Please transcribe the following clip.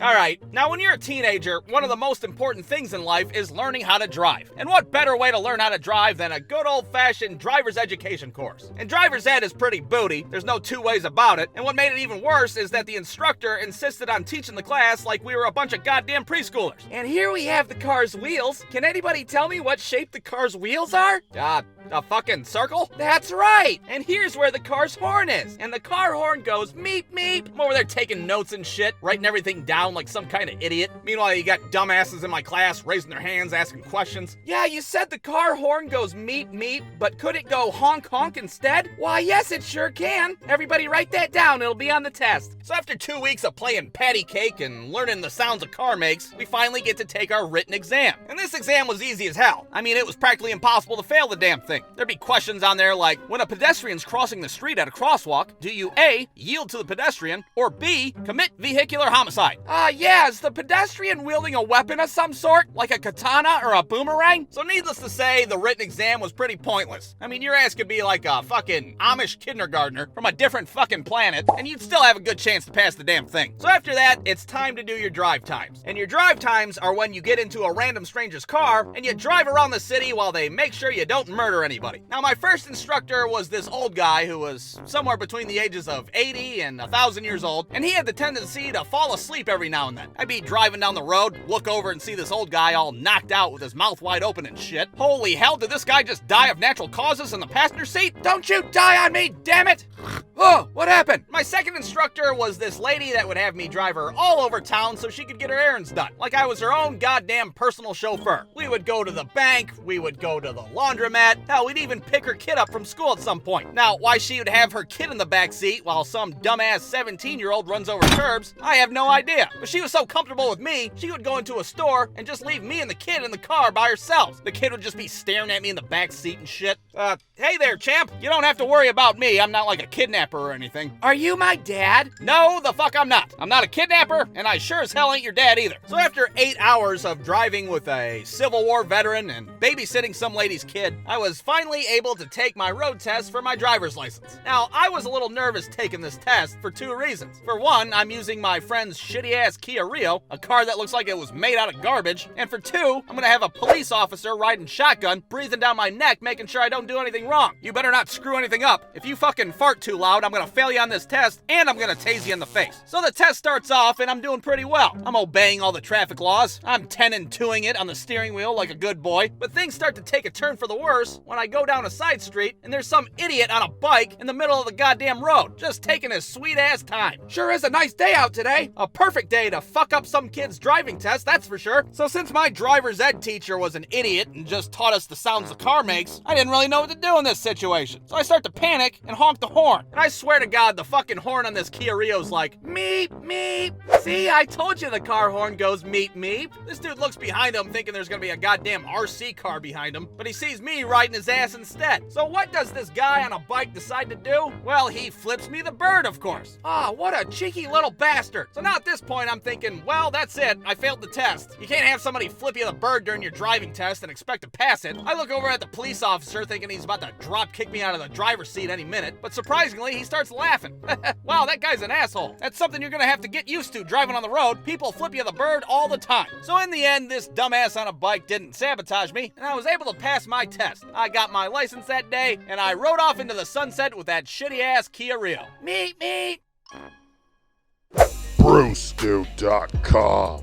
Alright, now when you're a teenager, one of the most important things in life is learning how to drive. And what better way to learn how to drive than a good old-fashioned driver's education course? And driver's ed is pretty booty, there's no two ways about it, and what made it even worse is that the instructor insisted on teaching the class like we were a bunch of goddamn preschoolers. And here we have the car's wheels. Can anybody tell me what shape the car's wheels are? A fucking circle? That's right! And here's where the car's horn is. And the car horn goes meep meep. I'm over there taking notes and shit, writing everything down like some kind of idiot. Meanwhile, you got dumbasses in my class raising their hands, asking questions. Yeah, you said the car horn goes meep meep, but could it go honk honk instead? Why, yes, it sure can. Everybody write that down, it'll be on the test. So after 2 weeks of playing patty cake and learning the sounds a car makes, we finally get to take our written exam. And this exam was easy as hell. I mean, it was practically impossible to fail the damn thing. There'd be questions on there like, when a pedestrian's crossing the street at a crosswalk, do you A, yield to the pedestrian, or B, commit vehicular homicide? Yeah, is the pedestrian wielding a weapon of some sort, like a katana or a boomerang? So needless to say, the written exam was pretty pointless. I mean, your ass could be like a fucking Amish kindergartner from a different fucking planet, and you'd still have a good chance to pass the damn thing. So after that, it's time to do your drive times. And your drive times are when you get into a random stranger's car, and you drive around the city while they make sure you don't murder anybody. Now, my first instructor was this old guy who was somewhere between the ages of 80 and 1,000 years old, and he had the tendency to fall asleep every now and then. I'd be driving down the road, look over and see this old guy all knocked out with his mouth wide open and shit. Holy hell, did this guy just die of natural causes in the passenger seat? Don't you die on me, damn it! Oh, what happened? My second instructor was this lady that would have me drive her all over town so she could get her errands done. Like I was her own goddamn personal chauffeur. We would go to the bank, we would go to the laundromat, hell, we'd even pick her kid up from school at some point. Now, why she would have her kid in the back seat while some dumbass 17-year-old runs over curbs, I have no idea. But she was so comfortable with me, she would go into a store and just leave me and the kid in the car by herself. The kid would just be staring at me in the back seat and shit. Hey there, champ. You don't have to worry about me. I'm not like a kidnapper or anything. Are you my dad? No, the fuck I'm not. I'm not a kidnapper, and I sure as hell ain't your dad either. So after 8 hours of driving with a Civil War veteran and babysitting some lady's kid, I was finally able to take my road test for my driver's license. Now, I was a little nervous taking this test for 2 reasons. For one, I'm using my friend's shitty-ass Kia Rio, a car that looks like it was made out of garbage. And for 2, I'm gonna have a police officer riding shotgun, breathing down my neck, making sure I don't do anything wrong. You better not screw anything up. If you fucking fart too loud, I'm gonna fail you on this test, and I'm gonna tase you in the face. So the test starts off, and I'm doing pretty well. I'm obeying all the traffic laws. I'm 10 and 2ing it on the steering wheel like a good boy. But things start to take a turn for the worse when I go down a side street, and there's some idiot on a bike in the middle of the goddamn road, just taking his sweet-ass time. Sure is a nice day out today. A perfect day to fuck up some kid's driving test, that's for sure. So since my driver's ed teacher was an idiot and just taught us the sounds the car makes, I didn't really know what to do in this situation. So I start to panic and honk the horn. And I swear to God, the fucking horn on this Kia Rio's like, meep, meep. See, I told you the car horn goes meep, meep. This dude looks behind him thinking there's gonna be a goddamn RC car behind him, but he sees me riding his ass instead. So what does this guy on a bike decide to do? Well, he flips me the bird, of course. What a cheeky little bastard. So now at this point, I'm thinking, well, that's it. I failed the test. You can't have somebody flip you the bird during your driving test and expect to pass it. I look over at the police officer thinking he's about to drop kick me out of the driver's seat any minute, but surprisingly, he starts laughing. Wow, that guy's an asshole. That's something you're gonna have to get used to driving on the road. People flip you the bird all the time. So in the end, this dumbass on a bike didn't sabotage me, and I was able to pass my test. I got my license that day, and I rode off into the sunset with that shitty-ass Kia Rio. Meep, meep. Brewstew.com